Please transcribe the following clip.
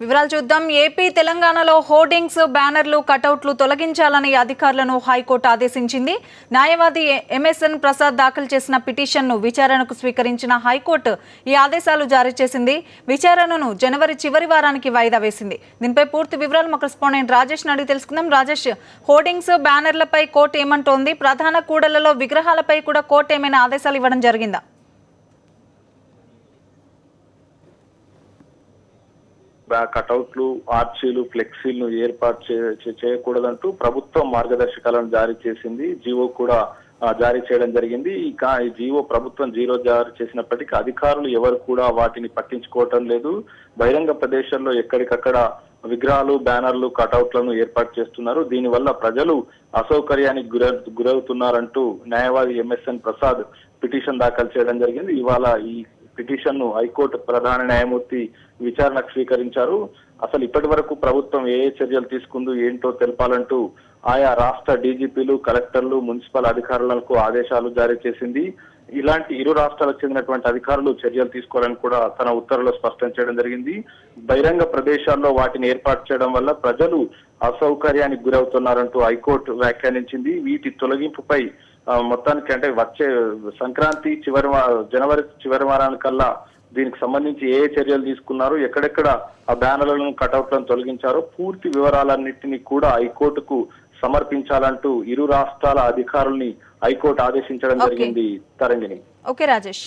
వివరాలు చూద్దాం. ఏపీ తెలంగాణలో హోర్డింగ్స్, బ్యానర్లు, కటౌట్లు తొలగించాలని అధికారులను హైకోర్టు ఆదేశించింది. న్యాయవాది ఎంఎస్ఎన్ ప్రసాద్ దాఖలు చేసిన పిటిషన్ను విచారణకు స్వీకరించిన హైకోర్టు ఈ ఆదేశాలు జారీ చేసింది. విచారణను జనవరి చివరి వారానికి వాయిదా వేసింది. దీనిపై పూర్తి వివరాలు మా కరెస్పాండెంట్ రాజేష్ అడిగి తెలుసుకుందాం. రాజేష్, హోర్డింగ్స్, బ్యానర్లపై కోర్టు ఏమంటోంది? ప్రధాన కూడళ్లలో విగ్రహాలపై కూడా కోర్టు ఏమైనా ఆదేశాలు ఇవ్వడం జరిగిందా? కటౌట్లు, ఆర్చీలు, ఫ్లెక్సీలను ఏర్పాటు చేయకూడదంటూ ప్రభుత్వం మార్గదర్శకాలను జారీ చేసింది. జీవో కూడా జారీ చేయడం జరిగింది. ఇక ఈ జీవో ప్రభుత్వం జారీ చేసినప్పటికీ అధికారులు ఎవరు కూడా వాటిని పట్టించుకోవటం లేదు. బహిరంగ ప్రదేశాల్లో ఎక్కడికక్కడ విగ్రహాలు, బ్యానర్లు, కటౌట్లను ఏర్పాటు చేస్తున్నారు. దీనివల్ల ప్రజలు అసౌకర్యానికి గురవుతున్నారంటూ న్యాయవాది ఎంఎస్ఎన్ ప్రసాద్ పిటిషన్ దాఖలు చేయడం జరిగింది. ఇవాళ ఈ పిటిషన్ ను హైకోర్టు ప్రధాన న్యాయమూర్తి విచారణకు స్వీకరించారు. అసలు ఇప్పటి వరకు ప్రభుత్వం ఏ చర్యలు తీసుకుందో ఏంటో తెలపాలంటూ ఆయా రాష్ట్ర డీజీపీలు, కలెక్టర్లు, మున్సిపల్ అధికారులకు ఆదేశాలు జారీ చేసింది. ఇలాంటి ఇరు రాష్ట్రాలకు చెందినటువంటి అధికారులు చర్యలు తీసుకోవాలని కూడా తన ఉత్తర్వులో స్పష్టం చేయడం జరిగింది. బహిరంగ ప్రదేశాల్లో వాటిని ఏర్పాటు చేయడం వల్ల ప్రజలు అసౌకర్యానికి గురవుతున్నారంటూ హైకోర్టు వ్యాఖ్యానించింది. వీటి తొలగింపుపై మొత్తానికి అంటే వచ్చే సంక్రాంతి జనవరి చివరి వారానికల్లా దీనికి సంబంధించి ఏ చర్యలు తీసుకున్నారు, ఎక్కడెక్కడ ఆ బ్యానర్లను, కటౌట్లను తొలగించారో పూర్తి వివరాలన్నింటినీ కూడా హైకోర్టుకు సమర్పించాలంటూ ఇరు రాష్ట్రాల అధికారుల్ని హైకోర్టు ఆదేశించడం జరిగింది. తరంగిణి. ఓకే రాజేష్.